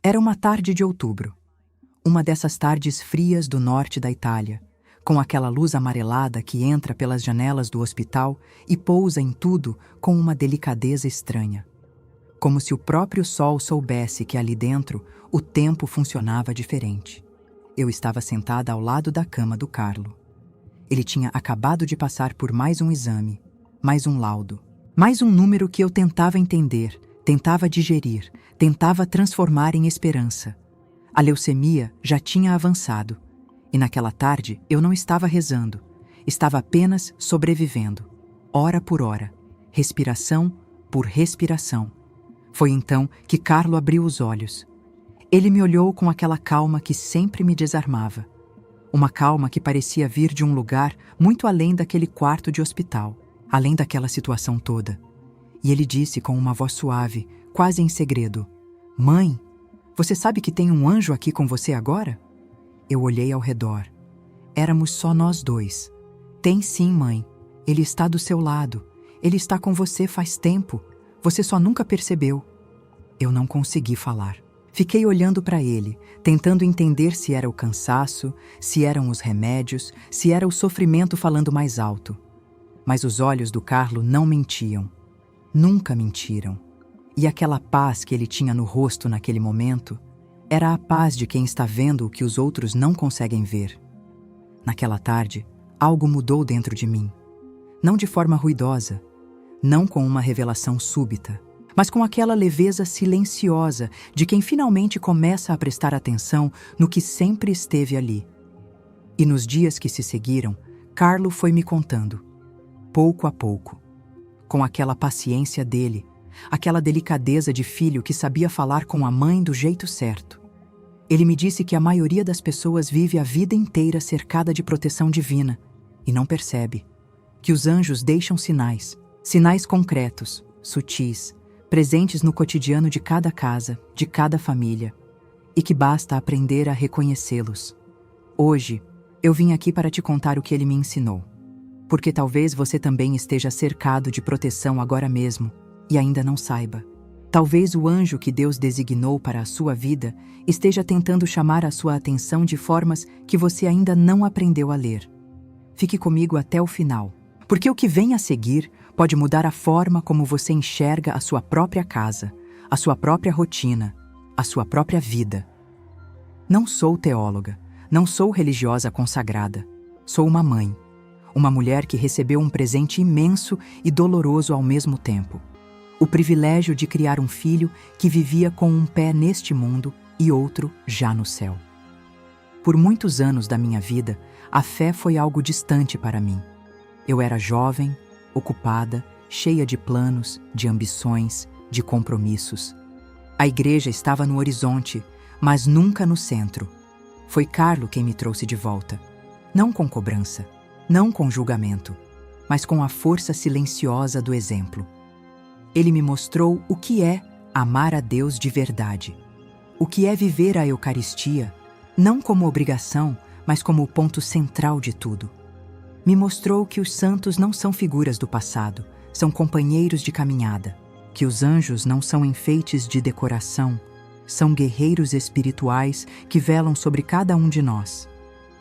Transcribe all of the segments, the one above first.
Era uma tarde de outubro, uma dessas tardes frias do norte da Itália, com aquela luz amarelada que entra pelas janelas do hospital e pousa em tudo com uma delicadeza estranha. Como se o próprio sol soubesse que ali dentro o tempo funcionava diferente. Eu estava sentada ao lado da cama do Carlo. Ele tinha acabado de passar por mais um exame, mais um laudo, mais um número que eu tentava entender, tentava digerir, tentava transformar em esperança. A leucemia já tinha avançado, e naquela tarde eu não estava rezando, estava apenas sobrevivendo, hora por hora, respiração por respiração. Foi então que Carlo abriu os olhos. Ele me olhou com aquela calma que sempre me desarmava. Uma calma que parecia vir de um lugar muito além daquele quarto de hospital, além daquela situação toda. E ele disse com uma voz suave, quase em segredo: "Mãe, você sabe que tem um anjo aqui com você agora?" Eu olhei ao redor. Éramos só nós dois. "Tem sim, mãe. Ele está do seu lado. Ele está com você faz tempo. Você só nunca percebeu." Eu não consegui falar. Fiquei olhando para ele, tentando entender se era o cansaço, se eram os remédios, se era o sofrimento falando mais alto. Mas os olhos do Carlo não mentiam. Nunca mentiram. E aquela paz que ele tinha no rosto naquele momento era a paz de quem está vendo o que os outros não conseguem ver. Naquela tarde, algo mudou dentro de mim. Não de forma ruidosa, não com uma revelação súbita, mas com aquela leveza silenciosa de quem finalmente começa a prestar atenção no que sempre esteve ali. E nos dias que se seguiram, Carlo foi me contando, pouco a pouco, com aquela paciência dele, aquela delicadeza de filho que sabia falar com a mãe do jeito certo. Ele me disse que a maioria das pessoas vive a vida inteira cercada de proteção divina e não percebe que os anjos deixam sinais, sinais concretos, sutis, presentes no cotidiano de cada casa, de cada família, e que basta aprender a reconhecê-los. Hoje, eu vim aqui para te contar o que ele me ensinou, porque talvez você também esteja cercado de proteção agora mesmo e ainda não saiba. Talvez o anjo que Deus designou para a sua vida esteja tentando chamar a sua atenção de formas que você ainda não aprendeu a ler. Fique comigo até o final, porque o que vem a seguir pode mudar a forma como você enxerga a sua própria casa, a sua própria rotina, a sua própria vida. Não sou teóloga, não sou religiosa consagrada. Sou uma mãe, uma mulher que recebeu um presente imenso e doloroso ao mesmo tempo. O privilégio de criar um filho que vivia com um pé neste mundo e outro já no céu. Por muitos anos da minha vida, a fé foi algo distante para mim. Eu era jovem, ocupada, cheia de planos, de ambições, de compromissos. A igreja estava no horizonte, mas nunca no centro. Foi Carlo quem me trouxe de volta. Não com cobrança, não com julgamento, mas com a força silenciosa do exemplo. Ele me mostrou o que é amar a Deus de verdade. O que é viver a Eucaristia, não como obrigação, mas como o ponto central de tudo. Me mostrou que os santos não são figuras do passado, são companheiros de caminhada, que os anjos não são enfeites de decoração, são guerreiros espirituais que velam sobre cada um de nós.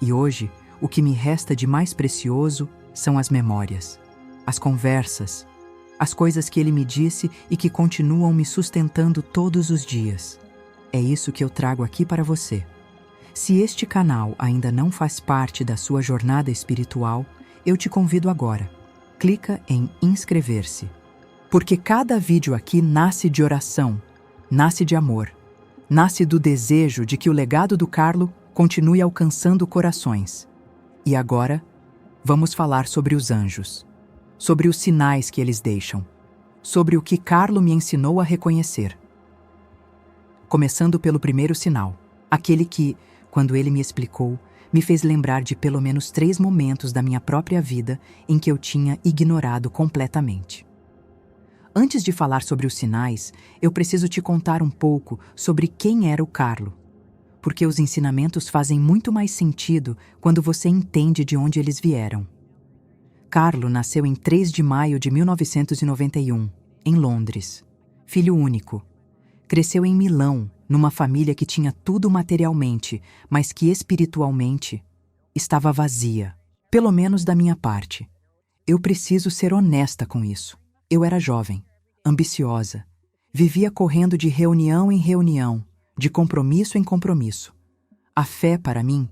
E hoje, o que me resta de mais precioso são as memórias, as conversas, as coisas que ele me disse e que continuam me sustentando todos os dias. É isso que eu trago aqui para você. Se este canal ainda não faz parte da sua jornada espiritual, eu te convido agora. Clica em inscrever-se. Porque cada vídeo aqui nasce de oração, nasce de amor, nasce do desejo de que o legado do Carlo continue alcançando corações. E agora, vamos falar sobre os anjos, sobre os sinais que eles deixam, sobre o que Carlo me ensinou a reconhecer. Começando pelo primeiro sinal, aquele que, quando ele me explicou, me fez lembrar de pelo menos 3 momentos da minha própria vida em que eu tinha ignorado completamente. Antes de falar sobre os sinais, eu preciso te contar um pouco sobre quem era o Carlo, porque os ensinamentos fazem muito mais sentido quando você entende de onde eles vieram. Carlo nasceu em 3 de maio de 1991, em Londres. Filho único. Cresceu em Milão, numa família que tinha tudo materialmente, mas que espiritualmente estava vazia. Pelo menos da minha parte. Eu preciso ser honesta com isso. Eu era jovem, ambiciosa, vivia correndo de reunião em reunião, de compromisso em compromisso. A fé, para mim,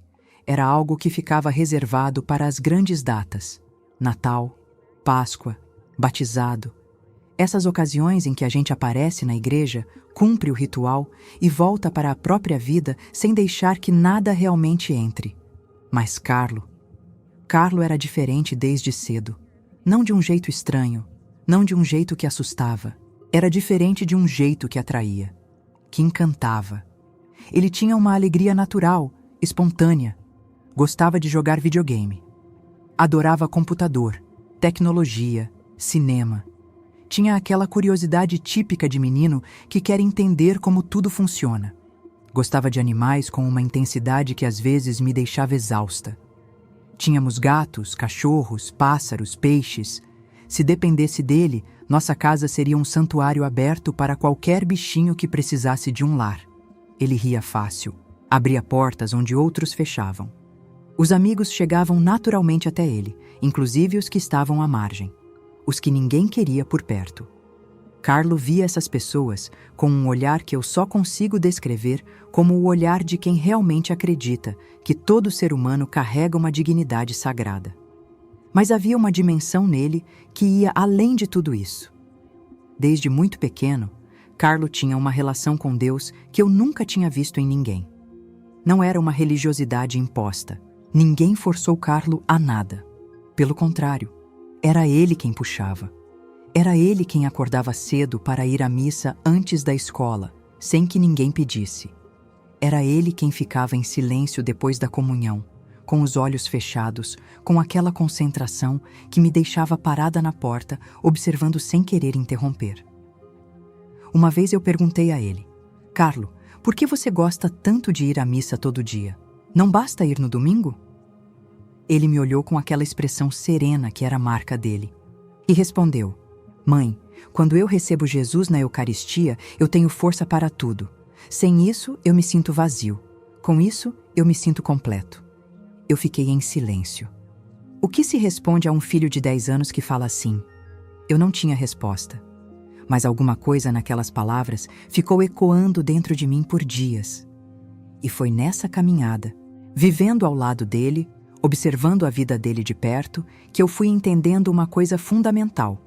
era algo que ficava reservado para as grandes datas: Natal, Páscoa, batizado. Essas ocasiões em que a gente aparece na igreja, cumpre o ritual e volta para a própria vida sem deixar que nada realmente entre. Mas Carlo era diferente desde cedo. Não de um jeito estranho, não de um jeito que assustava. Era diferente de um jeito que atraía, que encantava. Ele tinha uma alegria natural, espontânea. Gostava de jogar videogame. Adorava computador, tecnologia, cinema. Tinha aquela curiosidade típica de menino que quer entender como tudo funciona. Gostava de animais com uma intensidade que às vezes me deixava exausta. Tínhamos gatos, cachorros, pássaros, peixes. Se dependesse dele, nossa casa seria um santuário aberto para qualquer bichinho que precisasse de um lar. Ele ria fácil, abria portas onde outros fechavam. Os amigos chegavam naturalmente até ele, inclusive os que estavam à margem, os que ninguém queria por perto. Carlo via essas pessoas com um olhar que eu só consigo descrever como o olhar de quem realmente acredita que todo ser humano carrega uma dignidade sagrada. Mas havia uma dimensão nele que ia além de tudo isso. Desde muito pequeno, Carlo tinha uma relação com Deus que eu nunca tinha visto em ninguém. Não era uma religiosidade imposta. Ninguém forçou Carlo a nada. Pelo contrário, era ele quem puxava. Era ele quem acordava cedo para ir à missa antes da escola, sem que ninguém pedisse. Era ele quem ficava em silêncio depois da comunhão, com os olhos fechados, com aquela concentração que me deixava parada na porta, observando sem querer interromper. Uma vez eu perguntei a ele: Carlo, por que você gosta tanto de ir à missa todo dia? Não basta ir no domingo? Ele me olhou com aquela expressão serena que era a marca dele e respondeu: Mãe, quando eu recebo Jesus na Eucaristia, eu tenho força para tudo. Sem isso, eu me sinto vazio. Com isso, eu me sinto completo. Eu fiquei em silêncio. O que se responde a um filho de 10 anos que fala assim? Eu não tinha resposta. Mas alguma coisa naquelas palavras ficou ecoando dentro de mim por dias. E foi nessa caminhada, vivendo ao lado dele, observando a vida dele de perto, que eu fui entendendo uma coisa fundamental.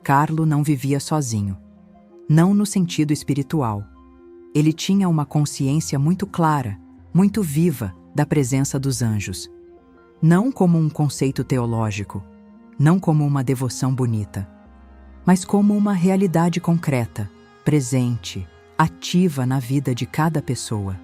Carlo não vivia sozinho. Não no sentido espiritual. Ele tinha uma consciência muito clara, muito viva, da presença dos anjos. Não como um conceito teológico, não como uma devoção bonita, mas como uma realidade concreta, presente, ativa na vida de cada pessoa.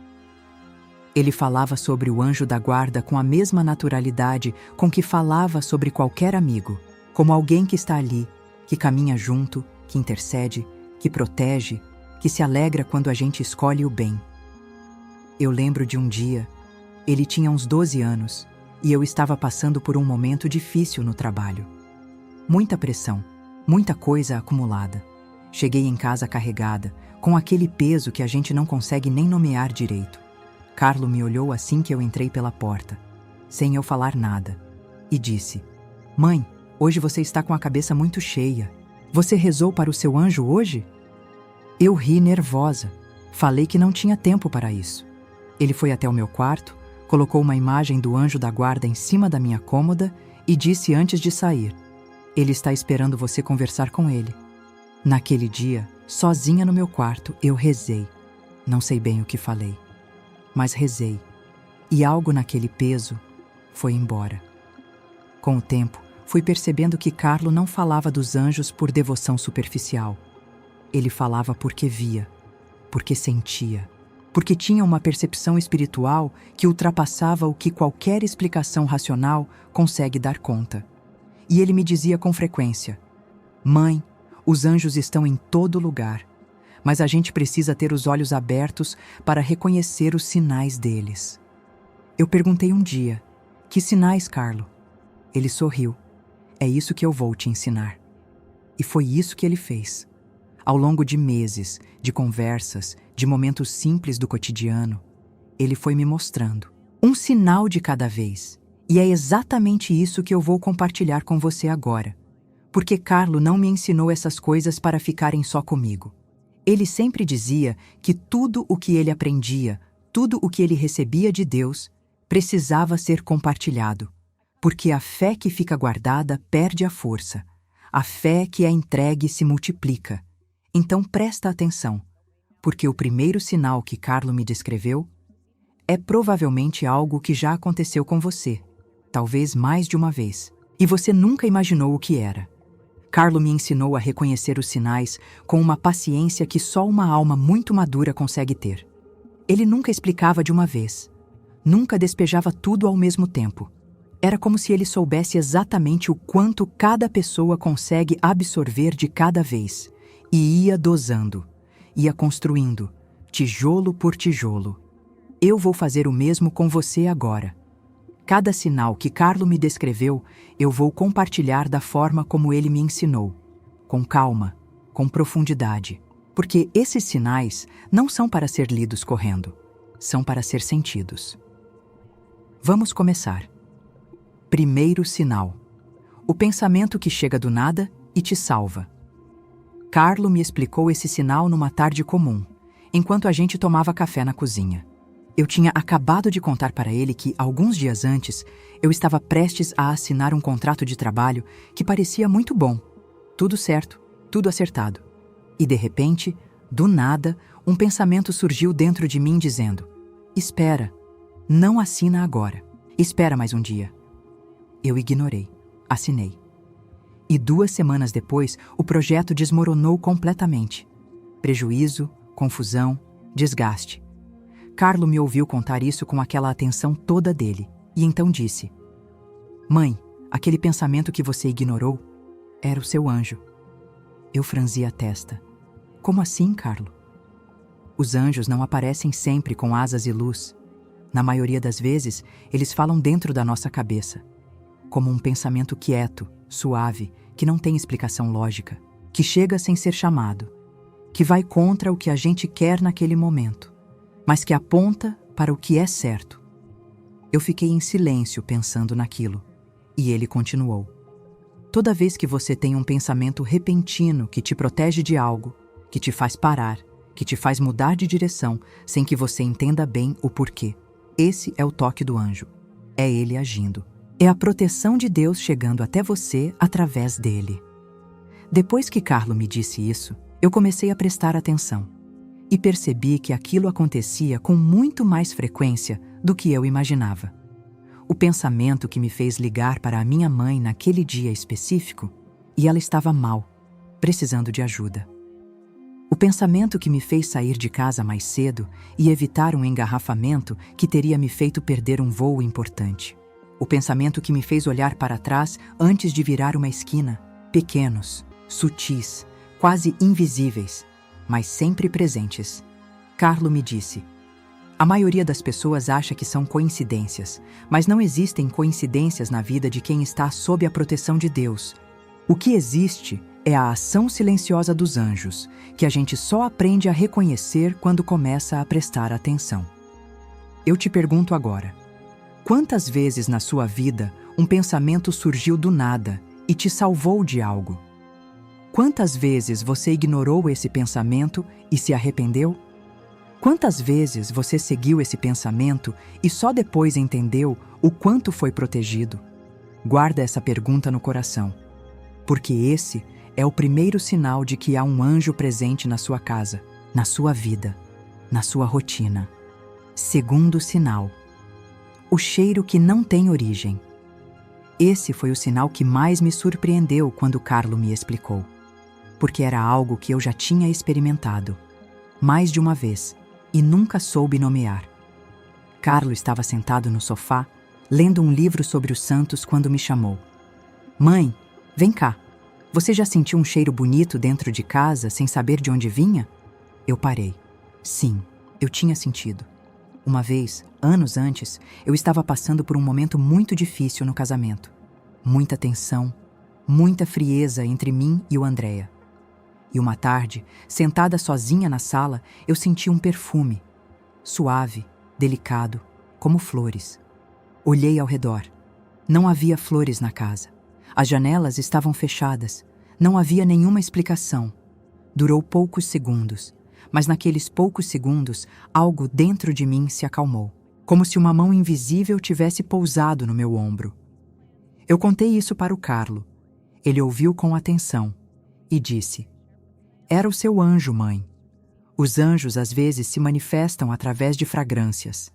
Ele falava sobre o anjo da guarda com a mesma naturalidade com que falava sobre qualquer amigo, como alguém que está ali, que caminha junto, que intercede, que protege, que se alegra quando a gente escolhe o bem. Eu lembro de um dia, ele tinha uns 12 anos, e eu estava passando por um momento difícil no trabalho. Muita pressão, muita coisa acumulada. Cheguei em casa carregada, com aquele peso que a gente não consegue nem nomear direito. Carlo me olhou assim que eu entrei pela porta, sem eu falar nada, e disse: Mãe, hoje você está com a cabeça muito cheia. Você rezou para o seu anjo hoje? Eu ri nervosa. Falei que não tinha tempo para isso. Ele foi até o meu quarto, colocou uma imagem do anjo da guarda em cima da minha cômoda e disse antes de sair: Ele está esperando você conversar com ele. Naquele dia, sozinha no meu quarto, eu rezei. Não sei bem o que falei, mas rezei. E algo naquele peso foi embora. Com o tempo, fui percebendo que Carlo não falava dos anjos por devoção superficial. Ele falava porque via, porque sentia, porque tinha uma percepção espiritual que ultrapassava o que qualquer explicação racional consegue dar conta. E ele me dizia com frequência: Mãe, os anjos estão em todo lugar, mas a gente precisa ter os olhos abertos para reconhecer os sinais deles. Eu perguntei um dia: Que sinais, Carlo? Ele sorriu. É isso que eu vou te ensinar. E foi isso que ele fez. Ao longo de meses, de conversas, de momentos simples do cotidiano, ele foi me mostrando um sinal de cada vez. E é exatamente isso que eu vou compartilhar com você agora. Porque Carlo não me ensinou essas coisas para ficarem só comigo. Ele sempre dizia que tudo o que ele aprendia, tudo o que ele recebia de Deus, precisava ser compartilhado. Porque a fé que fica guardada perde a força. A fé que é entregue se multiplica. Então presta atenção, porque o primeiro sinal que Carlo me descreveu é provavelmente algo que já aconteceu com você, talvez mais de uma vez, e você nunca imaginou o que era. Carlo me ensinou a reconhecer os sinais com uma paciência que só uma alma muito madura consegue ter. Ele nunca explicava de uma vez, nunca despejava tudo ao mesmo tempo. Era como se ele soubesse exatamente o quanto cada pessoa consegue absorver de cada vez, e ia dosando, ia construindo, tijolo por tijolo. Eu vou fazer o mesmo com você agora. Cada sinal que Carlo me descreveu, eu vou compartilhar da forma como ele me ensinou, com calma, com profundidade, porque esses sinais não são para ser lidos correndo, são para ser sentidos. Vamos começar. Primeiro sinal: o pensamento que chega do nada e te salva. Carlo me explicou esse sinal numa tarde comum, enquanto a gente tomava café na cozinha. Eu tinha acabado de contar para ele que, alguns dias antes, eu estava prestes a assinar um contrato de trabalho que parecia muito bom. Tudo certo, tudo acertado. E, de repente, do nada, um pensamento surgiu dentro de mim dizendo: espera, não assina agora. Espera mais um dia. Eu ignorei. Assinei. E 2 semanas depois, o projeto desmoronou completamente. Prejuízo, confusão, desgaste. Carlo me ouviu contar isso com aquela atenção toda dele, e então disse: Mãe, aquele pensamento que você ignorou era o seu anjo. Eu franzi a testa. Como assim, Carlo? Os anjos não aparecem sempre com asas e luz. Na maioria das vezes, eles falam dentro da nossa cabeça, como um pensamento quieto, suave, que não tem explicação lógica, que chega sem ser chamado, que vai contra o que a gente quer naquele momento, mas que aponta para o que é certo. Eu fiquei em silêncio pensando naquilo, e ele continuou. Toda vez que você tem um pensamento repentino que te protege de algo, que te faz parar, que te faz mudar de direção sem que você entenda bem o porquê, esse é o toque do anjo. É ele agindo. É a proteção de Deus chegando até você através dele. Depois que Carlo me disse isso, eu comecei a prestar atenção. E percebi que aquilo acontecia com muito mais frequência do que eu imaginava. O pensamento que me fez ligar para a minha mãe naquele dia específico, e ela estava mal, precisando de ajuda. O pensamento que me fez sair de casa mais cedo e evitar um engarrafamento que teria me feito perder um voo importante. O pensamento que me fez olhar para trás antes de virar uma esquina, pequenos, sutis, quase invisíveis, mas sempre presentes. Carlo me disse: a maioria das pessoas acha que são coincidências, mas não existem coincidências na vida de quem está sob a proteção de Deus. O que existe é a ação silenciosa dos anjos, que a gente só aprende a reconhecer quando começa a prestar atenção. Eu te pergunto agora: quantas vezes na sua vida um pensamento surgiu do nada e te salvou de algo? Quantas vezes você ignorou esse pensamento e se arrependeu? Quantas vezes você seguiu esse pensamento e só depois entendeu o quanto foi protegido? Guarda essa pergunta no coração, porque esse é o primeiro sinal de que há um anjo presente na sua casa, na sua vida, na sua rotina. Segundo sinal: o cheiro que não tem origem. Esse foi o sinal que mais me surpreendeu quando Carlo me explicou, porque era algo que eu já tinha experimentado, mais de uma vez, e nunca soube nomear. Carlo estava sentado no sofá, lendo um livro sobre os santos quando me chamou. Mãe, vem cá. Você já sentiu um cheiro bonito dentro de casa sem saber de onde vinha? Eu parei. Sim, eu tinha sentido. Uma vez, anos antes, eu estava passando por um momento muito difícil no casamento. Muita tensão, muita frieza entre mim e o Andrea. E uma tarde, sentada sozinha na sala, eu senti um perfume, suave, delicado, como flores. Olhei ao redor. Não havia flores na casa. As janelas estavam fechadas. Não havia nenhuma explicação. Durou poucos segundos, mas naqueles poucos segundos, algo dentro de mim se acalmou, como se uma mão invisível tivesse pousado no meu ombro. Eu contei isso para o Carlo. Ele ouviu com atenção e disse: "Era o seu anjo, mãe. Os anjos às vezes se manifestam através de fragrâncias.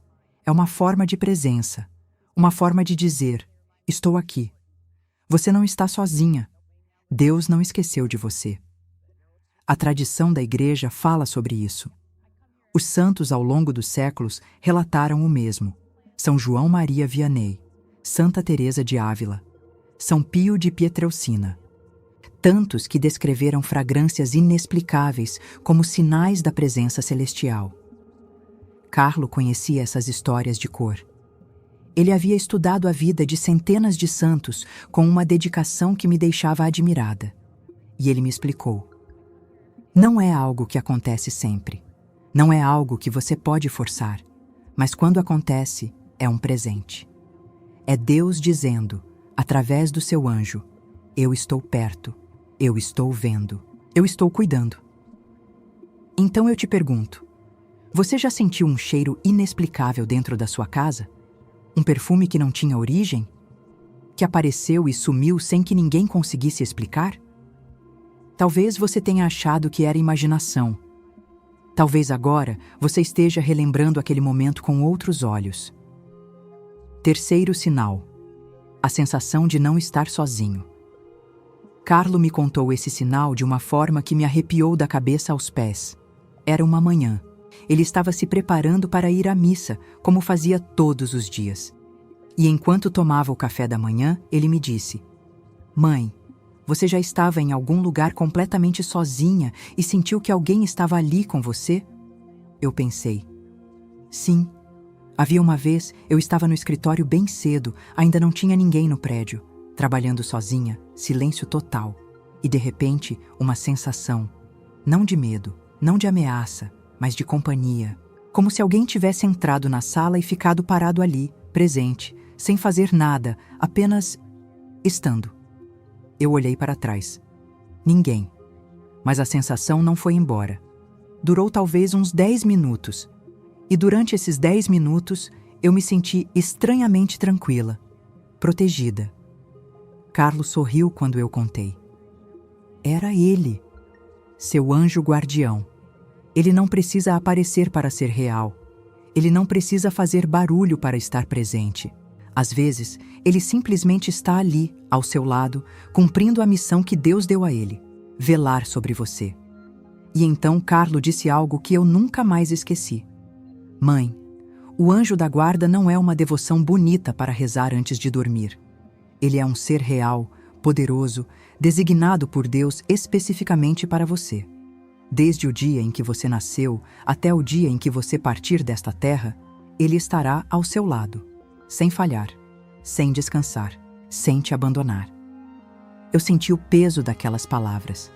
É uma forma de presença, uma forma de dizer: estou aqui. Você não está sozinha. Deus não esqueceu de você." A tradição da Igreja fala sobre isso. Os santos ao longo dos séculos relataram o mesmo. São João Maria Vianney, Santa Teresa de Ávila, São Pio de Pietrelcina. Tantos que descreveram fragrâncias inexplicáveis como sinais da presença celestial. Carlo conhecia essas histórias de cor. Ele havia estudado a vida de centenas de santos com uma dedicação que me deixava admirada. E ele me explicou: não é algo que acontece sempre. Não é algo que você pode forçar. Mas quando acontece, é um presente. É Deus dizendo, através do seu anjo: eu estou perto, eu estou vendo, eu estou cuidando. Então eu te pergunto, você já sentiu um cheiro inexplicável dentro da sua casa? Um perfume que não tinha origem? Que apareceu e sumiu sem que ninguém conseguisse explicar? Talvez você tenha achado que era imaginação. Talvez agora você esteja relembrando aquele momento com outros olhos. Terceiro sinal: a sensação de não estar sozinho. Carlo me contou esse sinal de uma forma que me arrepiou da cabeça aos pés. Era uma manhã. Ele estava se preparando para ir à missa, como fazia todos os dias. E enquanto tomava o café da manhã, ele me disse: "Mãe, você já estava em algum lugar completamente sozinha e sentiu que alguém estava ali com você?" Eu pensei: sim. Havia uma vez, eu estava no escritório bem cedo, ainda não tinha ninguém no prédio, trabalhando sozinha, silêncio total. E de repente, uma sensação, não de medo, não de ameaça, mas de companhia. Como se alguém tivesse entrado na sala e ficado parado ali, presente, sem fazer nada, apenas estando. Eu olhei para trás. Ninguém. Mas a sensação não foi embora. Durou talvez uns 10 minutos. E durante esses 10 minutos, eu me senti estranhamente tranquila, protegida. Carlos sorriu quando eu contei. Era ele, seu anjo guardião. Ele não precisa aparecer para ser real. Ele não precisa fazer barulho para estar presente. Às vezes, ele simplesmente está ali, ao seu lado, cumprindo a missão que Deus deu a ele: velar sobre você. E então Carlo disse algo que eu nunca mais esqueci. Mãe, o anjo da guarda não é uma devoção bonita para rezar antes de dormir. Ele é um ser real, poderoso, designado por Deus especificamente para você. Desde o dia em que você nasceu até o dia em que você partir desta terra, ele estará ao seu lado, sem falhar, sem descansar, sem te abandonar. Eu senti o peso daquelas palavras.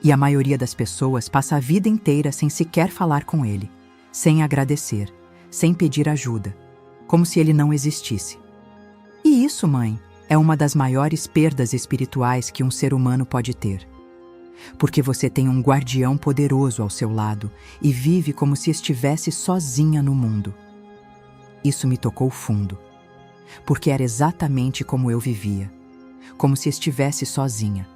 E a maioria das pessoas passa a vida inteira sem sequer falar com ele, sem agradecer, sem pedir ajuda, como se ele não existisse. E isso, mãe, é uma das maiores perdas espirituais que um ser humano pode ter. Porque você tem um guardião poderoso ao seu lado e vive como se estivesse sozinha no mundo. Isso me tocou fundo, porque era exatamente como eu vivia, como se estivesse sozinha,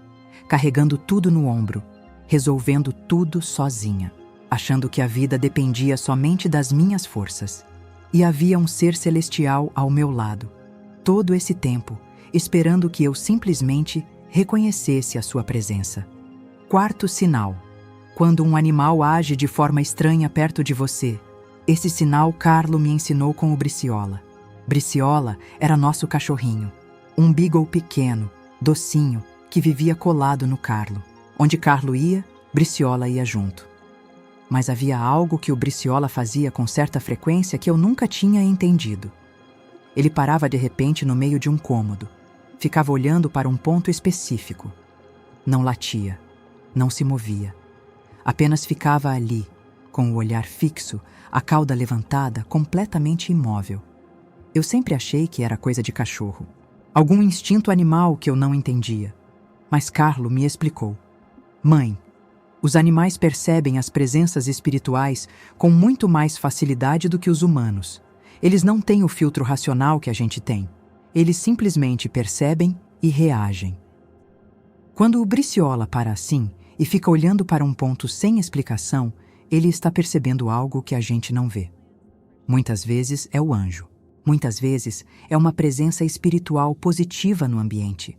carregando tudo no ombro, resolvendo tudo sozinha, achando que a vida dependia somente das minhas forças. E havia um ser celestial ao meu lado, todo esse tempo, esperando que eu simplesmente reconhecesse a sua presença. Quarto sinal: quando um animal age de forma estranha perto de você. Esse sinal Carlo me ensinou com o Briciola. Briciola era nosso cachorrinho, um beagle pequeno, docinho, que vivia colado no Carlo. Onde Carlo ia, Briciola ia junto. Mas havia algo que o Briciola fazia com certa frequência que eu nunca tinha entendido. Ele parava de repente no meio de um cômodo, ficava olhando para um ponto específico. Não latia, Não se movia. Apenas ficava ali, com o olhar fixo, a cauda levantada, completamente imóvel. Eu sempre achei que era coisa de cachorro. Algum instinto animal que eu não entendia. Mas Carlo me explicou. Mãe, os animais percebem as presenças espirituais com muito mais facilidade do que os humanos. Eles não têm o filtro racional que a gente tem. Eles simplesmente percebem e reagem. Quando o Briciola para assim e fica olhando para um ponto sem explicação, ele está percebendo algo que a gente não vê. Muitas vezes é o anjo. Muitas vezes é uma presença espiritual positiva no ambiente.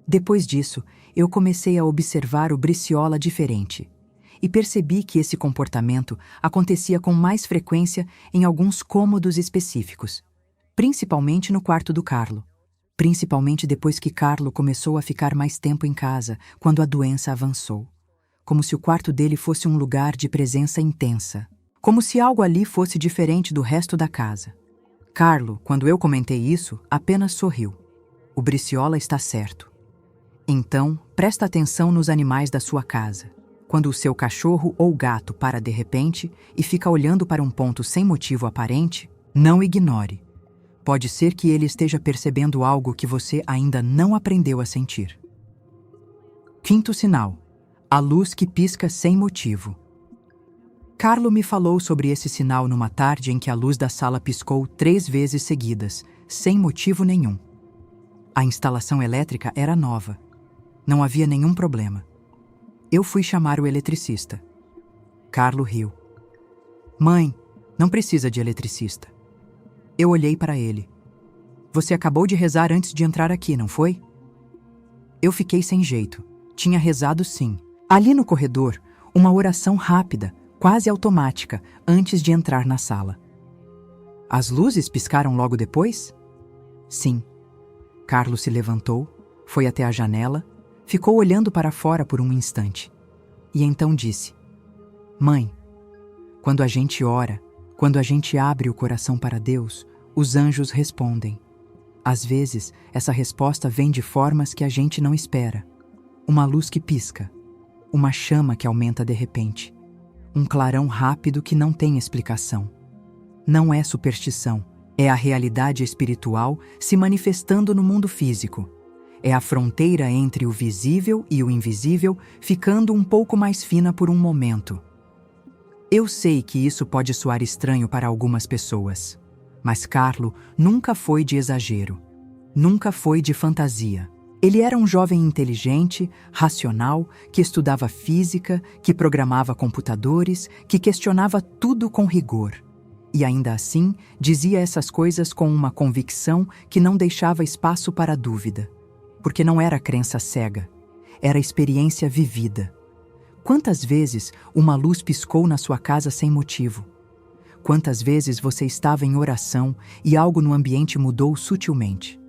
Depois disso, eu comecei a observar o Briciola diferente e percebi que esse comportamento acontecia com mais frequência em alguns cômodos específicos, principalmente no quarto do Carlo, principalmente depois que Carlo começou a ficar mais tempo em casa, quando a doença avançou, como se o quarto dele fosse um lugar de presença intensa, como se algo ali fosse diferente do resto da casa. Carlo, quando eu comentei isso, apenas sorriu. O Briciola está certo. Então, presta atenção nos animais da sua casa. Quando o seu cachorro ou gato para de repente e fica olhando para um ponto sem motivo aparente, não ignore. Pode ser que ele esteja percebendo algo que você ainda não aprendeu a sentir. Quinto sinal: a luz que pisca sem motivo. Carlo me falou sobre esse sinal numa tarde em que a luz da sala piscou 3 vezes seguidas, sem motivo nenhum. A instalação elétrica era nova. Não havia nenhum problema. Eu fui chamar o eletricista. Carlo riu. Mãe, não precisa de eletricista. Eu olhei para ele. Você acabou de rezar antes de entrar aqui, não foi? Eu fiquei sem jeito. Tinha rezado sim. Ali no corredor, uma oração rápida, quase automática, antes de entrar na sala. As luzes piscaram logo depois? Sim. Carlo se levantou, foi até a janela, ficou olhando para fora por um instante. E então disse: Mãe, quando a gente ora, quando a gente abre o coração para Deus, os anjos respondem. Às vezes, essa resposta vem de formas que a gente não espera. Uma luz que pisca, uma chama que aumenta de repente, um clarão rápido que não tem explicação. Não é superstição, é a realidade espiritual se manifestando no mundo físico. É a fronteira entre o visível e o invisível ficando um pouco mais fina por um momento. Eu sei que isso pode soar estranho para algumas pessoas, mas Carlo nunca foi de exagero, nunca foi de fantasia. Ele era um jovem inteligente, racional, que estudava física, que programava computadores, que questionava tudo com rigor. E ainda assim, dizia essas coisas com uma convicção que não deixava espaço para dúvida. Porque não era crença cega, era experiência vivida. Quantas vezes uma luz piscou na sua casa sem motivo? Quantas vezes você estava em oração e algo no ambiente mudou sutilmente?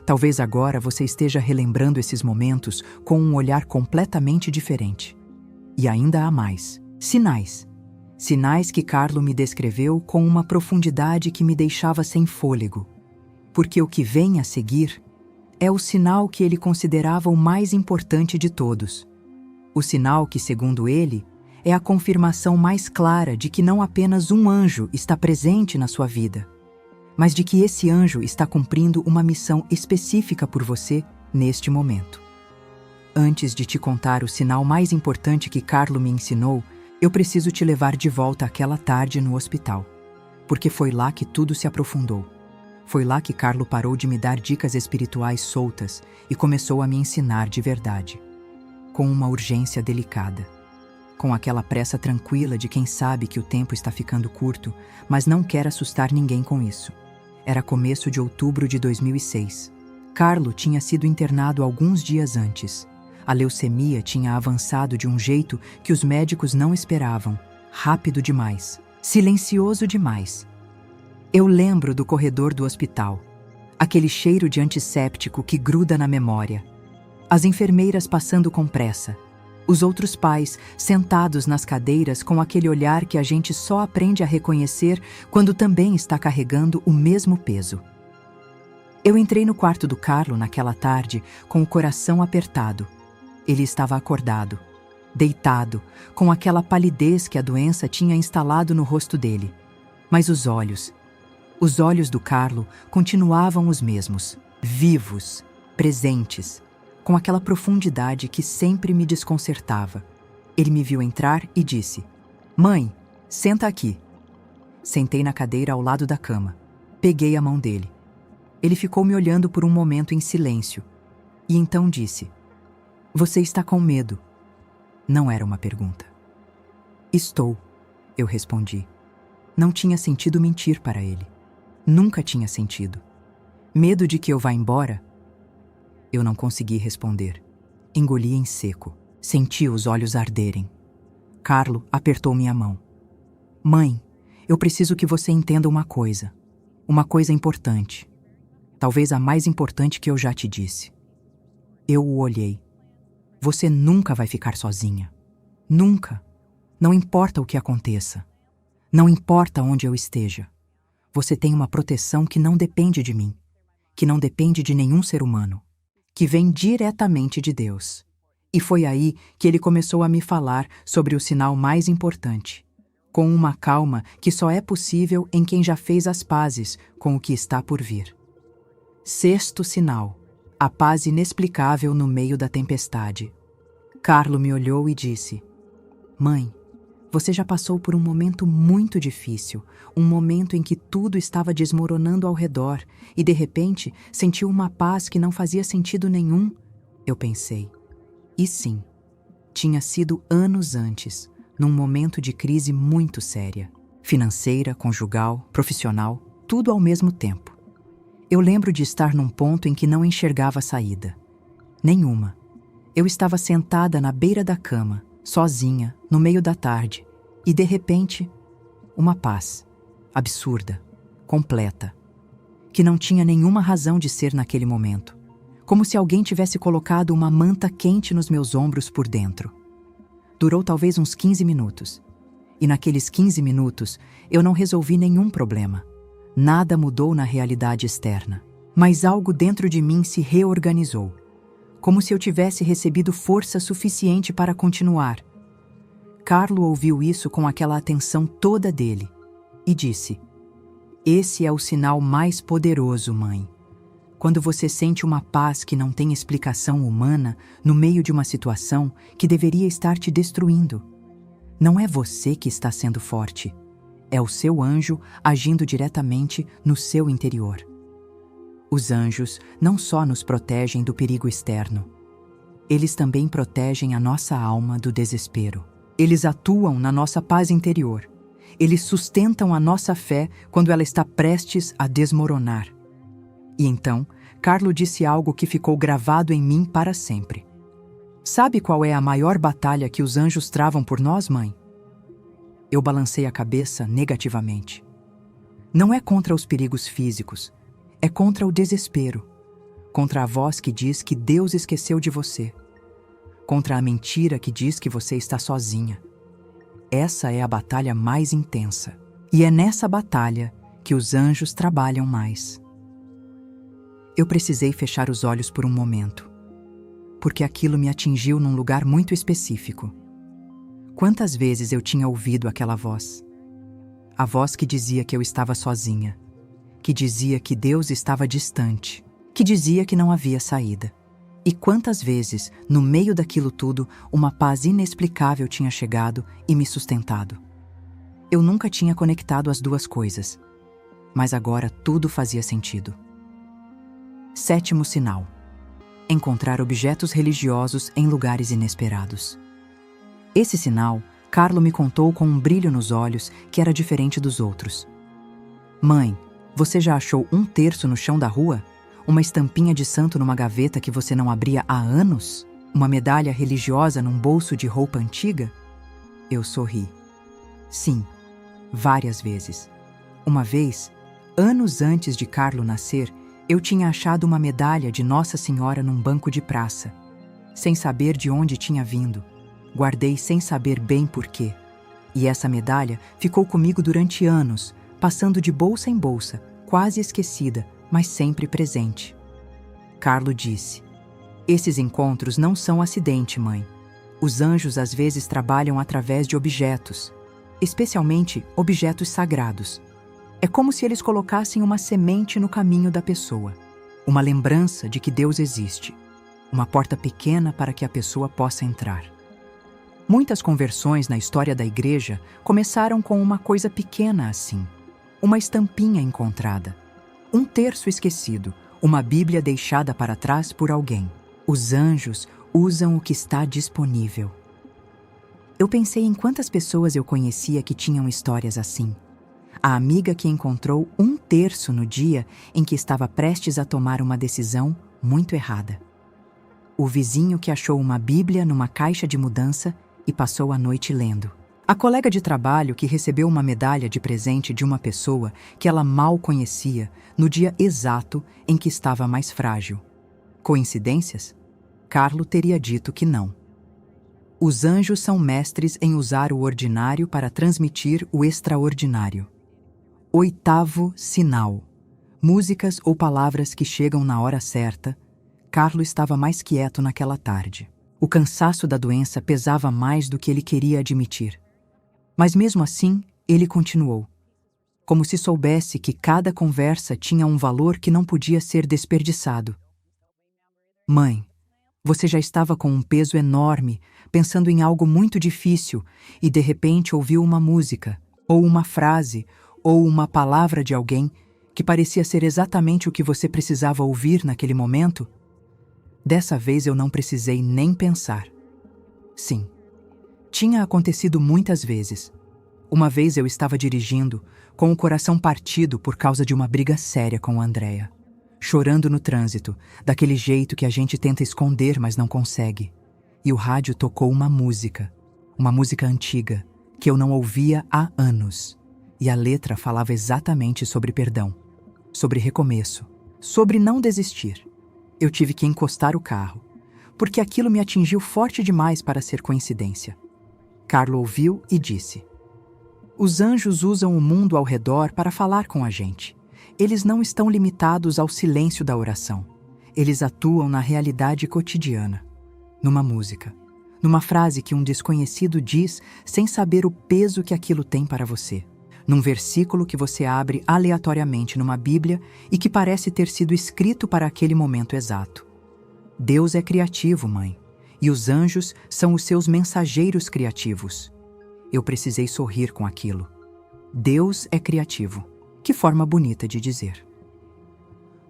Talvez agora você esteja relembrando esses momentos com um olhar completamente diferente. E ainda há mais. Sinais. Sinais que Carlo me descreveu com uma profundidade que me deixava sem fôlego. Porque o que vem a seguir é o sinal que ele considerava o mais importante de todos. O sinal que, segundo ele, é a confirmação mais clara de que não apenas um anjo está presente na sua vida, mas de que esse anjo está cumprindo uma missão específica por você neste momento. Antes de te contar o sinal mais importante que Carlo me ensinou, eu preciso te levar de volta àquela tarde no hospital, porque foi lá que tudo se aprofundou. Foi lá que Carlo parou de me dar dicas espirituais soltas e começou a me ensinar de verdade, com uma urgência delicada, com aquela pressa tranquila de quem sabe que o tempo está ficando curto, mas não quer assustar ninguém com isso. Era começo de outubro de 2006. Carlo tinha sido internado alguns dias antes. A leucemia tinha avançado de um jeito que os médicos não esperavam, rápido demais, silencioso demais. Eu lembro do corredor do hospital, aquele cheiro de antisséptico que gruda na memória, as enfermeiras passando com pressa, os outros pais sentados nas cadeiras com aquele olhar que a gente só aprende a reconhecer quando também está carregando o mesmo peso. Eu entrei no quarto do Carlo naquela tarde com o coração apertado. Ele estava acordado, deitado, com aquela palidez que a doença tinha instalado no rosto dele. Mas os olhos do Carlo continuavam os mesmos, vivos, presentes, com aquela profundidade que sempre me desconcertava. Ele me viu entrar e disse: "Mãe, senta aqui." Sentei na cadeira ao lado da cama. Peguei a mão dele. Ele ficou me olhando por um momento em silêncio. E então disse: "Você está com medo?" Não era uma pergunta. "Estou", eu respondi. Não tinha sentido mentir para ele. Nunca tinha sentido. Medo de que eu vá embora? Eu não consegui responder. Engoli em seco. Senti os olhos arderem. Carlo apertou minha mão. "Mãe, eu preciso que você entenda uma coisa. Uma coisa importante. Talvez a mais importante que eu já te disse." Eu o olhei. "Você nunca vai ficar sozinha. Nunca. Não importa o que aconteça. Não importa onde eu esteja. Você tem uma proteção que não depende de mim, que não depende de nenhum ser humano, que vem diretamente de Deus." E foi aí que ele começou a me falar sobre o sinal mais importante, com uma calma que só é possível em quem já fez as pazes com o que está por vir. Sexto sinal: a paz inexplicável no meio da tempestade. Carlo me olhou e disse: "Mãe, você já passou por um momento muito difícil, um momento em que tudo estava desmoronando ao redor e, de repente, sentiu uma paz que não fazia sentido nenhum." Eu pensei. E sim, tinha sido anos antes, num momento de crise muito séria. Financeira, conjugal, profissional, tudo ao mesmo tempo. Eu lembro de estar num ponto em que não enxergava saída. Nenhuma. Eu estava sentada na beira da cama, sozinha, no meio da tarde, e de repente, uma paz, absurda, completa, que não tinha nenhuma razão de ser naquele momento, como se alguém tivesse colocado uma manta quente nos meus ombros por dentro. Durou talvez uns 15 minutos, e naqueles 15 minutos eu não resolvi nenhum problema. Nada mudou na realidade externa, mas algo dentro de mim se reorganizou, como se eu tivesse recebido força suficiente para continuar. Carlo ouviu isso com aquela atenção toda dele e disse: "Esse é o sinal mais poderoso, mãe. Quando você sente uma paz que não tem explicação humana no meio de uma situação que deveria estar te destruindo. Não é você que está sendo forte, é o seu anjo agindo diretamente no seu interior." Os anjos não só nos protegem do perigo externo, eles também protegem a nossa alma do desespero. Eles atuam na nossa paz interior. Eles sustentam a nossa fé quando ela está prestes a desmoronar. E então, Carlo disse algo que ficou gravado em mim para sempre. "Sabe qual é a maior batalha que os anjos travam por nós, mãe?" Eu balancei a cabeça negativamente. "Não é contra os perigos físicos, é contra o desespero, contra a voz que diz que Deus esqueceu de você, contra a mentira que diz que você está sozinha. Essa é a batalha mais intensa, e é nessa batalha que os anjos trabalham mais." Eu precisei fechar os olhos por um momento, porque aquilo me atingiu num lugar muito específico. Quantas vezes eu tinha ouvido aquela voz? A voz que dizia que eu estava sozinha, que dizia que Deus estava distante, que dizia que não havia saída. E quantas vezes, no meio daquilo tudo, uma paz inexplicável tinha chegado e me sustentado. Eu nunca tinha conectado as duas coisas, mas agora tudo fazia sentido. Sétimo sinal: encontrar objetos religiosos em lugares inesperados. Esse sinal, Carlo me contou com um brilho nos olhos que era diferente dos outros. "Mãe, você já achou um terço no chão da rua? Uma estampinha de santo numa gaveta que você não abria há anos? Uma medalha religiosa num bolso de roupa antiga?" Eu sorri. Sim, várias vezes. Uma vez, anos antes de Carlo nascer, eu tinha achado uma medalha de Nossa Senhora num banco de praça. Sem saber de onde tinha vindo, guardei sem saber bem por quê. E essa medalha ficou comigo durante anos, passando de bolsa em bolsa, quase esquecida, mas sempre presente. Carlo disse: Esses encontros não são acidente, mãe. Os anjos às vezes trabalham através de objetos, especialmente objetos sagrados. É como se eles colocassem uma semente no caminho da pessoa, uma lembrança de que Deus existe, uma porta pequena para que a pessoa possa entrar. Muitas conversões na história da igreja começaram com uma coisa pequena assim, uma estampinha encontrada, um terço esquecido, uma Bíblia deixada para trás por alguém. Os anjos usam o que está disponível. Eu pensei em quantas pessoas eu conhecia que tinham histórias assim. A amiga que encontrou um terço no dia em que estava prestes a tomar uma decisão muito errada. O vizinho que achou uma Bíblia numa caixa de mudança e passou a noite lendo. A colega de trabalho que recebeu uma medalha de presente de uma pessoa que ela mal conhecia no dia exato em que estava mais frágil. Coincidências? Carlo teria dito que não. Os anjos são mestres em usar o ordinário para transmitir o extraordinário. 8º sinal. Músicas ou palavras que chegam na hora certa. Carlo estava mais quieto naquela tarde. O cansaço da doença pesava mais do que ele queria admitir. Mas mesmo assim, ele continuou, como se soubesse que cada conversa tinha um valor que não podia ser desperdiçado. Mãe, você já estava com um peso enorme, pensando em algo muito difícil, e de repente ouviu uma música, ou uma frase, ou uma palavra de alguém que parecia ser exatamente o que você precisava ouvir naquele momento? Dessa vez eu não precisei nem pensar. Sim, tinha acontecido muitas vezes. Uma vez eu estava dirigindo, com o coração partido por causa de uma briga séria com Andrea. Chorando no trânsito, daquele jeito que a gente tenta esconder, mas não consegue. E o rádio tocou uma música antiga, que eu não ouvia há anos. E a letra falava exatamente sobre perdão, sobre recomeço, sobre não desistir. Eu tive que encostar o carro, porque aquilo me atingiu forte demais para ser coincidência. Carlo ouviu e disse: os anjos usam o mundo ao redor para falar com a gente. Eles não estão limitados ao silêncio da oração. Eles atuam na realidade cotidiana, numa música, numa frase que um desconhecido diz sem saber o peso que aquilo tem para você, num versículo que você abre aleatoriamente numa Bíblia e que parece ter sido escrito para aquele momento exato. Deus é criativo, mãe, e os anjos são os seus mensageiros criativos. Eu precisei sorrir com aquilo. Deus é criativo. Que forma bonita de dizer.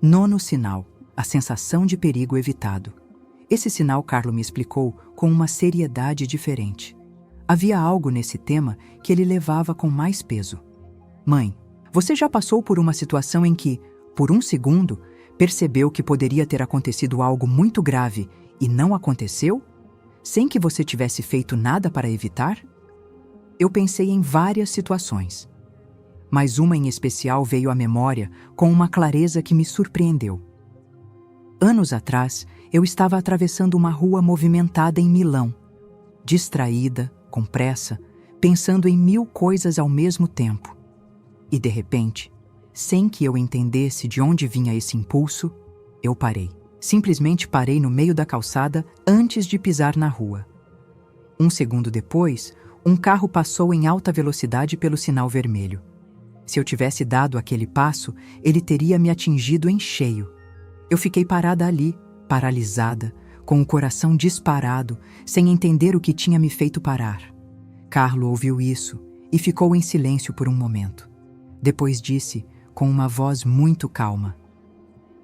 9º sinal, a sensação de perigo evitado. Esse sinal Carlo me explicou com uma seriedade diferente. Havia algo nesse tema que ele levava com mais peso. Mãe, você já passou por uma situação em que, por um segundo, percebeu que poderia ter acontecido algo muito grave e não aconteceu? Sem que você tivesse feito nada para evitar? Eu pensei em várias situações, mas uma em especial veio à memória com uma clareza que me surpreendeu. Anos atrás, eu estava atravessando uma rua movimentada em Milão, distraída, com pressa, pensando em 1000 coisas ao mesmo tempo. E de repente, sem que eu entendesse de onde vinha esse impulso, eu parei. Simplesmente parei no meio da calçada antes de pisar na rua. Um segundo depois, um carro passou em alta velocidade pelo sinal vermelho. Se eu tivesse dado aquele passo, ele teria me atingido em cheio. Eu fiquei parada ali, paralisada, com o coração disparado, sem entender o que tinha me feito parar. Carlo ouviu isso e ficou em silêncio por um momento. Depois disse, com uma voz muito calma: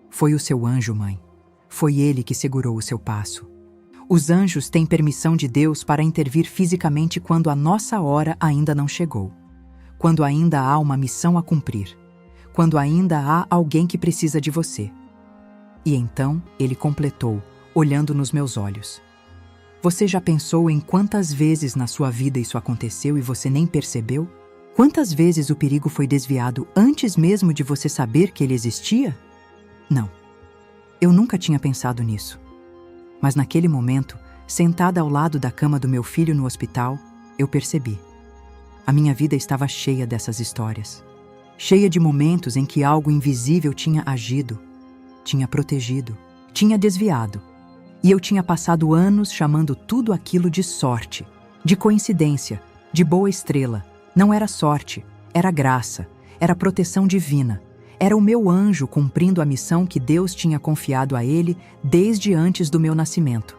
foi o seu anjo, mãe. Foi ele que segurou o seu passo. Os anjos têm permissão de Deus para intervir fisicamente quando a nossa hora ainda não chegou, quando ainda há uma missão a cumprir, quando ainda há alguém que precisa de você. E então ele completou, olhando nos meus olhos: você já pensou em quantas vezes na sua vida isso aconteceu e você nem percebeu? Quantas vezes o perigo foi desviado antes mesmo de você saber que ele existia? Não, eu nunca tinha pensado nisso. Mas naquele momento, sentada ao lado da cama do meu filho no hospital, eu percebi. A minha vida estava cheia dessas histórias. Cheia de momentos em que algo invisível tinha agido, tinha protegido, tinha desviado. E eu tinha passado anos chamando tudo aquilo de sorte, de coincidência, de boa estrela. Não era sorte, era graça, era proteção divina. Era o meu anjo cumprindo a missão que Deus tinha confiado a ele desde antes do meu nascimento.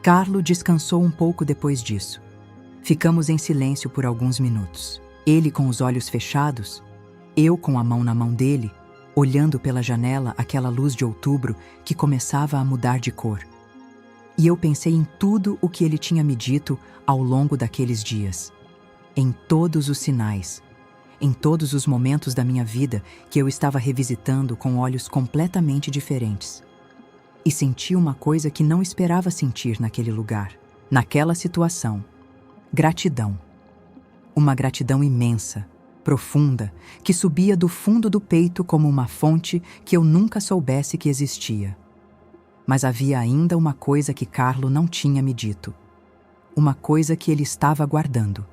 Carlo descansou um pouco depois disso. Ficamos em silêncio por alguns minutos. Ele com os olhos fechados, eu com a mão na mão dele, olhando pela janela aquela luz de outubro que começava a mudar de cor. E eu pensei em tudo o que ele tinha me dito ao longo daqueles dias. Em todos os sinais, em todos os momentos da minha vida que eu estava revisitando com olhos completamente diferentes. E senti uma coisa que não esperava sentir naquele lugar, naquela situação. Gratidão. Uma gratidão imensa, profunda, que subia do fundo do peito como uma fonte que eu nunca soubesse que existia. Mas havia ainda uma coisa que Carlo não tinha me dito. Uma coisa que ele estava guardando.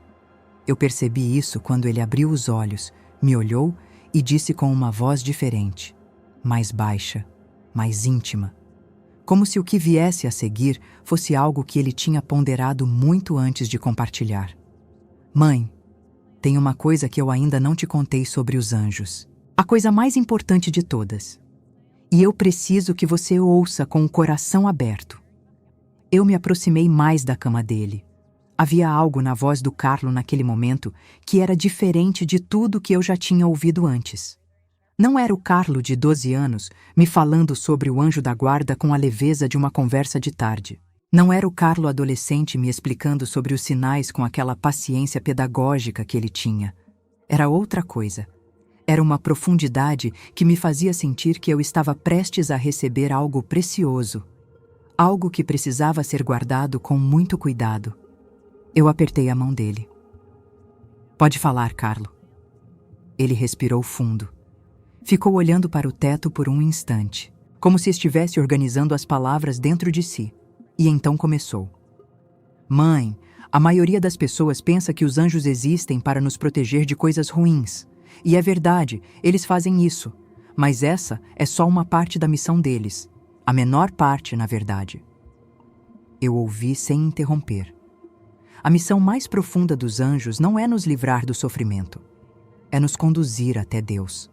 Eu percebi isso quando ele abriu os olhos, me olhou e disse com uma voz diferente, mais baixa, mais íntima, como se o que viesse a seguir fosse algo que ele tinha ponderado muito antes de compartilhar. Mãe, tem uma coisa que eu ainda não te contei sobre os anjos. A coisa mais importante de todas. E eu preciso que você ouça com o coração aberto. Eu me aproximei mais da cama dele. Havia algo na voz do Carlo naquele momento que era diferente de tudo que eu já tinha ouvido antes. Não era o Carlo de 12 anos me falando sobre o anjo da guarda com a leveza de uma conversa de tarde. Não era o Carlo adolescente me explicando sobre os sinais com aquela paciência pedagógica que ele tinha. Era outra coisa. Era uma profundidade que me fazia sentir que eu estava prestes a receber algo precioso. Algo que precisava ser guardado com muito cuidado. Eu apertei a mão dele. Pode falar, Carlo. Ele respirou fundo. Ficou olhando para o teto por um instante, como se estivesse organizando as palavras dentro de si. E então começou. Mãe, a maioria das pessoas pensa que os anjos existem para nos proteger de coisas ruins. E é verdade, eles fazem isso. Mas essa é só uma parte da missão deles. A menor parte, na verdade. Eu ouvi sem interromper. A missão mais profunda dos anjos não é nos livrar do sofrimento. É nos conduzir até Deus.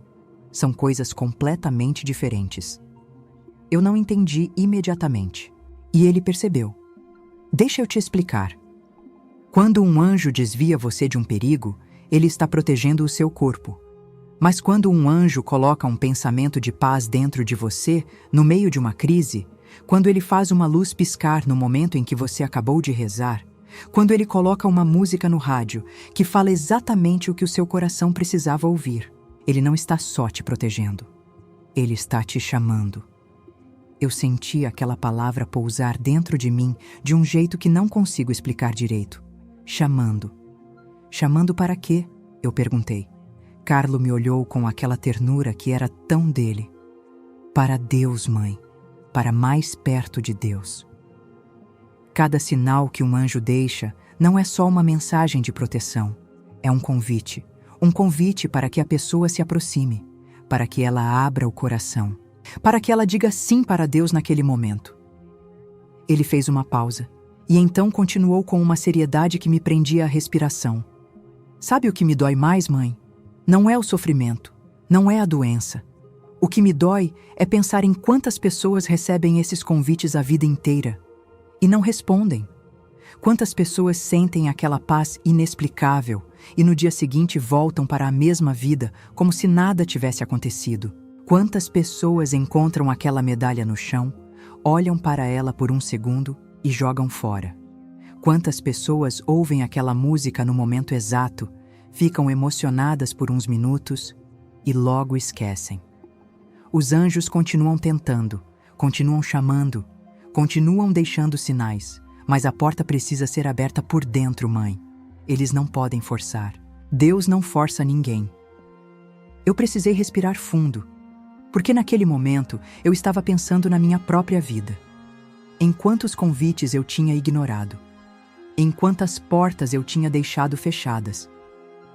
São coisas completamente diferentes. Eu não entendi imediatamente. E ele percebeu. Deixa eu te explicar. Quando um anjo desvia você de um perigo, ele está protegendo o seu corpo. Mas quando um anjo coloca um pensamento de paz dentro de você, no meio de uma crise, quando ele faz uma luz piscar no momento em que você acabou de rezar, quando ele coloca uma música no rádio que fala exatamente o que o seu coração precisava ouvir, ele não está só te protegendo. Ele está te chamando. Eu senti aquela palavra pousar dentro de mim de um jeito que não consigo explicar direito. Chamando. Chamando para quê? Eu perguntei. Carlo me olhou com aquela ternura que era tão dele. Para Deus, mãe. Para mais perto de Deus. Cada sinal que um anjo deixa não é só uma mensagem de proteção. É um convite. Um convite para que a pessoa se aproxime. Para que ela abra o coração. Para que ela diga sim para Deus naquele momento. Ele fez uma pausa. E então continuou com uma seriedade que me prendia a respiração. Sabe o que me dói mais, mãe? Não é o sofrimento. Não é a doença. O que me dói é pensar em quantas pessoas recebem esses convites a vida inteira e não respondem. Quantas pessoas sentem aquela paz inexplicável e no dia seguinte voltam para a mesma vida como se nada tivesse acontecido. Quantas pessoas encontram aquela medalha no chão, olham para ela por um segundo e jogam fora. Quantas pessoas ouvem aquela música no momento exato, ficam emocionadas por uns minutos e logo esquecem. Os anjos continuam tentando, continuam chamando, continuam deixando sinais, mas a porta precisa ser aberta por dentro, mãe. Eles não podem forçar. Deus não força ninguém. Eu precisei respirar fundo, porque naquele momento eu estava pensando na minha própria vida. Em quantos convites eu tinha ignorado. Em quantas portas eu tinha deixado fechadas.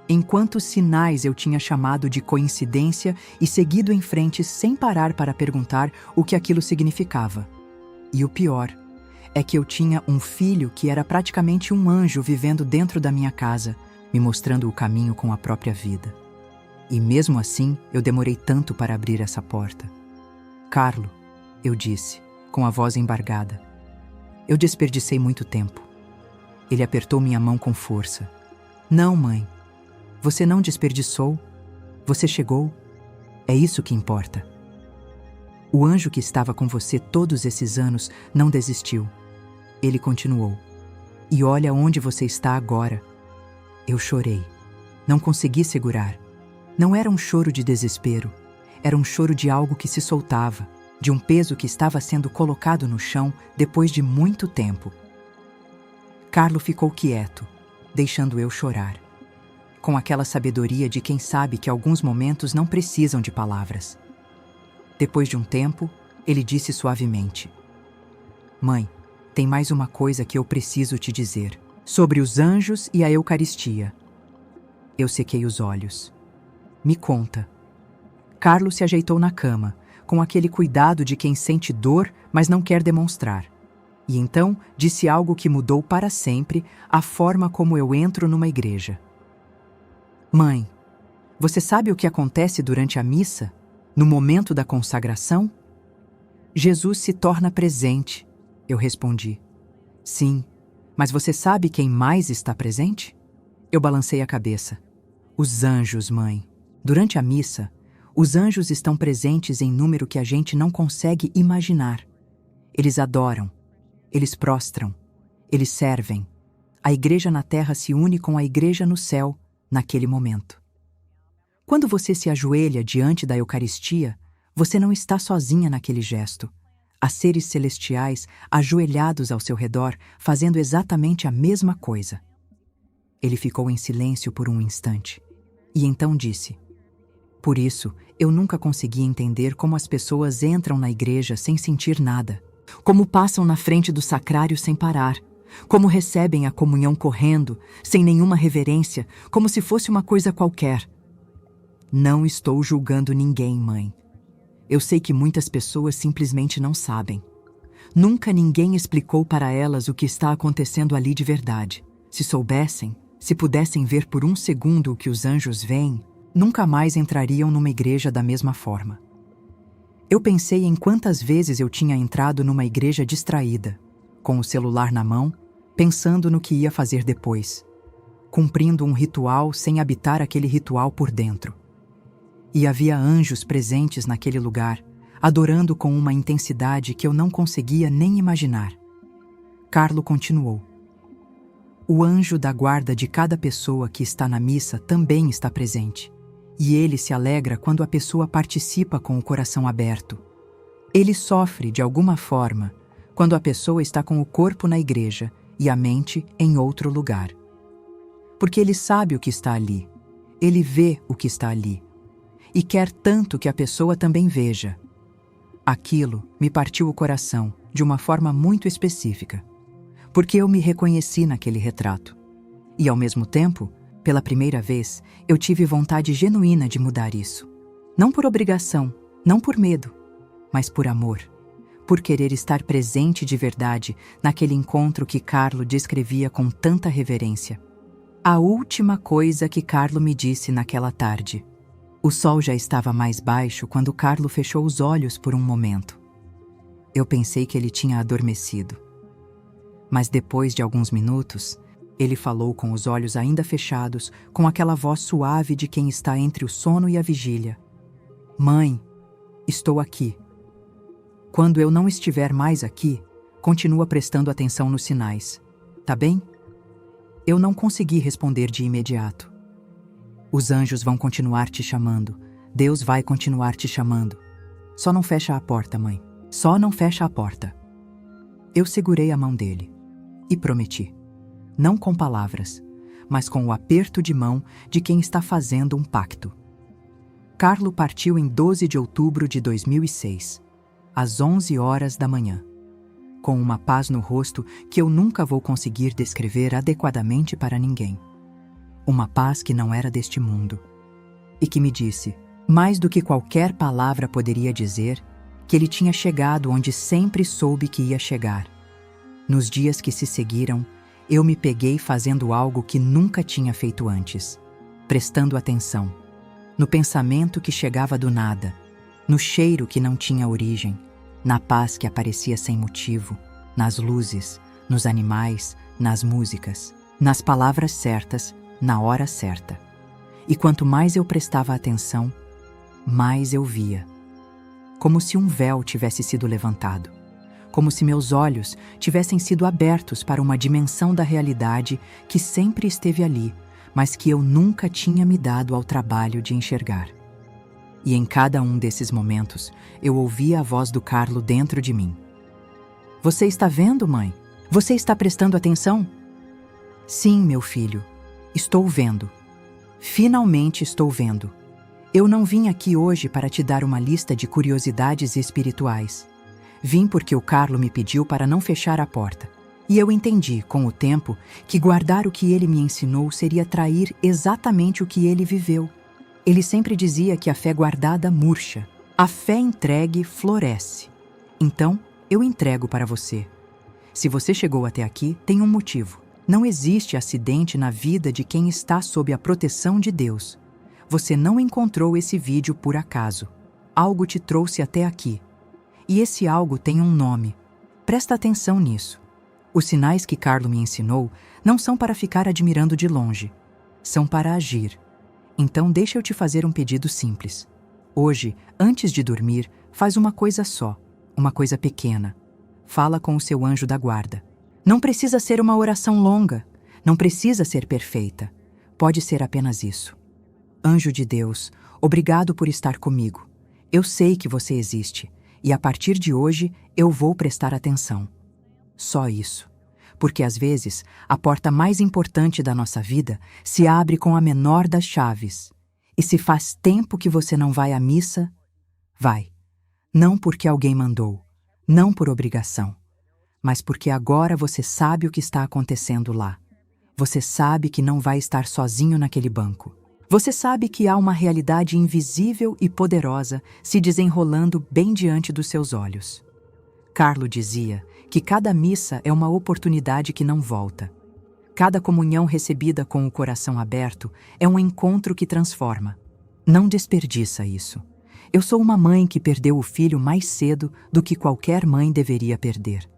Em quantos sinais eu tinha chamado de coincidência e seguido em frente sem parar para perguntar o que aquilo significava. E o pior, é que eu tinha um filho que era praticamente um anjo vivendo dentro da minha casa, me mostrando o caminho com a própria vida. E mesmo assim, eu demorei tanto para abrir essa porta. Carlo, eu disse, com a voz embargada. Eu desperdicei muito tempo. Ele apertou minha mão com força. Não, mãe. Você não desperdiçou. Você chegou. É isso que importa. O anjo que estava com você todos esses anos não desistiu. Ele continuou. E olha onde você está agora. Eu chorei. Não consegui segurar. Não era um choro de desespero. Era um choro de algo que se soltava, de um peso que estava sendo colocado no chão depois de muito tempo. Carlo ficou quieto, deixando eu chorar, com aquela sabedoria de quem sabe que alguns momentos não precisam de palavras. Depois de um tempo, ele disse suavemente: Mãe, tem mais uma coisa que eu preciso te dizer, sobre os anjos e a Eucaristia. Eu sequei os olhos. Me conta. Carlo se ajeitou na cama, com aquele cuidado de quem sente dor, mas não quer demonstrar. E então disse algo que mudou para sempre a forma como eu entro numa igreja. Mãe, você sabe o que acontece durante a missa? No momento da consagração? Jesus se torna presente, eu respondi. Sim, mas você sabe quem mais está presente? Eu balancei a cabeça. Os anjos, mãe. Durante a missa, os anjos estão presentes em número que a gente não consegue imaginar. Eles adoram, eles prostram, eles servem. A igreja na terra se une com a igreja no céu, naquele momento. Quando você se ajoelha diante da Eucaristia, você não está sozinha naquele gesto. Há seres celestiais ajoelhados ao seu redor, fazendo exatamente a mesma coisa. Ele ficou em silêncio por um instante, e então disse: Por isso, eu nunca consegui entender como as pessoas entram na igreja sem sentir nada, como passam na frente do sacrário sem parar, como recebem a comunhão correndo, sem nenhuma reverência, como se fosse uma coisa qualquer. Não estou julgando ninguém, mãe. Eu sei que muitas pessoas simplesmente não sabem. Nunca ninguém explicou para elas o que está acontecendo ali de verdade. Se soubessem, se pudessem ver por um segundo o que os anjos veem, nunca mais entrariam numa igreja da mesma forma. Eu pensei em quantas vezes eu tinha entrado numa igreja distraída, com o celular na mão, pensando no que ia fazer depois, cumprindo um ritual sem habitar aquele ritual por dentro. E havia anjos presentes naquele lugar, adorando com uma intensidade que eu não conseguia nem imaginar. Carlo continuou. O anjo da guarda de cada pessoa que está na missa também está presente. E ele se alegra quando a pessoa participa com o coração aberto. Ele sofre, de alguma forma, quando a pessoa está com o corpo na igreja e a mente em outro lugar. Porque ele sabe o que está ali, ele vê o que está ali, e quer tanto que a pessoa também veja. Aquilo me partiu o coração de uma forma muito específica, porque eu me reconheci naquele retrato. E, ao mesmo tempo, pela primeira vez, eu tive vontade genuína de mudar isso. Não por obrigação, não por medo, mas por amor. Por querer estar presente de verdade naquele encontro que Carlo descrevia com tanta reverência. A última coisa que Carlo me disse naquela tarde. O sol já estava mais baixo quando Carlo fechou os olhos por um momento. Eu pensei que ele tinha adormecido. Mas depois de alguns minutos, ele falou com os olhos ainda fechados, com aquela voz suave de quem está entre o sono e a vigília. Mãe, estou aqui. Quando eu não estiver mais aqui, continua prestando atenção nos sinais. Tá bem? Eu não consegui responder de imediato. Os anjos vão continuar te chamando. Deus vai continuar te chamando. Só não fecha a porta, mãe. Só não fecha a porta. Eu segurei a mão dele e prometi. Não com palavras, mas com o aperto de mão de quem está fazendo um pacto. Carlo partiu em 12 de outubro de 2006, às 11 horas da manhã, com uma paz no rosto que eu nunca vou conseguir descrever adequadamente para ninguém. Uma paz que não era deste mundo. E que me disse, mais do que qualquer palavra poderia dizer, que ele tinha chegado onde sempre soube que ia chegar. Nos dias que se seguiram, eu me peguei fazendo algo que nunca tinha feito antes, prestando atenção, no pensamento que chegava do nada, no cheiro que não tinha origem, na paz que aparecia sem motivo, nas luzes, nos animais, nas músicas, nas palavras certas, na hora certa. E quanto mais eu prestava atenção, mais eu via. Como se um véu tivesse sido levantado. Como se meus olhos tivessem sido abertos para uma dimensão da realidade que sempre esteve ali, mas que eu nunca tinha me dado ao trabalho de enxergar. E em cada um desses momentos, eu ouvia a voz do Carlo dentro de mim. Você está vendo, mãe? Você está prestando atenção? Sim, meu filho, estou vendo. Finalmente estou vendo. Eu não vim aqui hoje para te dar uma lista de curiosidades espirituais. Vim porque o Carlo me pediu para não fechar a porta. E eu entendi, com o tempo, que guardar o que ele me ensinou seria trair exatamente o que ele viveu. Ele sempre dizia que a fé guardada murcha, a fé entregue floresce. Então, eu entrego para você. Se você chegou até aqui, tem um motivo. Não existe acidente na vida de quem está sob a proteção de Deus. Você não encontrou esse vídeo por acaso. Algo te trouxe até aqui. E esse algo tem um nome. Presta atenção nisso. Os sinais que Carlo me ensinou não são para ficar admirando de longe. São para agir. Então deixa eu te fazer um pedido simples. Hoje, antes de dormir, faz uma coisa só. Uma coisa pequena. Fala com o seu anjo da guarda. Não precisa ser uma oração longa. Não precisa ser perfeita. Pode ser apenas isso. Anjo de Deus, obrigado por estar comigo. Eu sei que você existe. E a partir de hoje, eu vou prestar atenção. Só isso. Porque às vezes, a porta mais importante da nossa vida se abre com a menor das chaves. E se faz tempo que você não vai à missa, vai. Não porque alguém mandou, não por obrigação, mas porque agora você sabe o que está acontecendo lá. Você sabe que não vai estar sozinho naquele banco. Você sabe que há uma realidade invisível e poderosa se desenrolando bem diante dos seus olhos. Carlo dizia que cada missa é uma oportunidade que não volta. Cada comunhão recebida com o coração aberto é um encontro que transforma. Não desperdiça isso. Eu sou uma mãe que perdeu o filho mais cedo do que qualquer mãe deveria perder.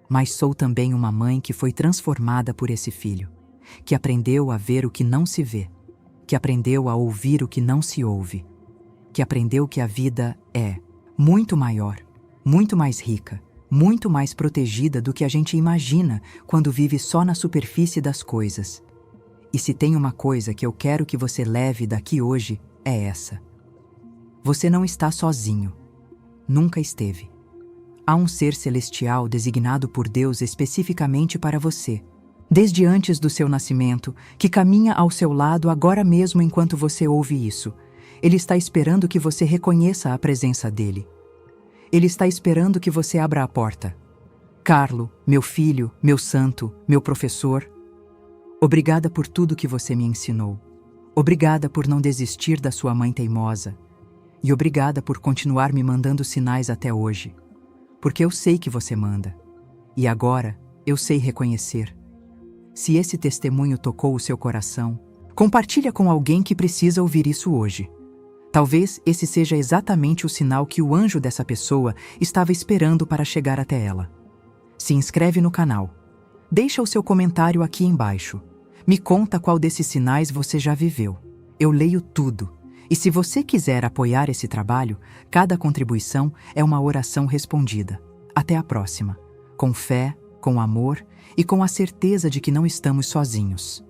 Mas sou também uma mãe que foi transformada por esse filho, que aprendeu a ver o que não se vê, que aprendeu a ouvir o que não se ouve, que aprendeu que a vida é muito maior, muito mais rica, muito mais protegida do que a gente imagina quando vive só na superfície das coisas. E se tem uma coisa que eu quero que você leve daqui hoje, é essa. Você não está sozinho. Nunca esteve. Há um ser celestial designado por Deus especificamente para você, desde antes do seu nascimento, que caminha ao seu lado agora mesmo enquanto você ouve isso. Ele está esperando que você reconheça a presença dele. Ele está esperando que você abra a porta. Carlo, meu filho, meu santo, meu professor, obrigada por tudo que você me ensinou. Obrigada por não desistir da sua mãe teimosa. E obrigada por continuar me mandando sinais até hoje. Porque eu sei que você manda. E agora, eu sei reconhecer. Se esse testemunho tocou o seu coração, compartilha com alguém que precisa ouvir isso hoje. Talvez esse seja exatamente o sinal que o anjo dessa pessoa estava esperando para chegar até ela. Se inscreve no canal. Deixa o seu comentário aqui embaixo. Me conta qual desses sinais você já viveu. Eu leio tudo. E se você quiser apoiar esse trabalho, cada contribuição é uma oração respondida. Até a próxima. Com fé, com amor e com a certeza de que não estamos sozinhos.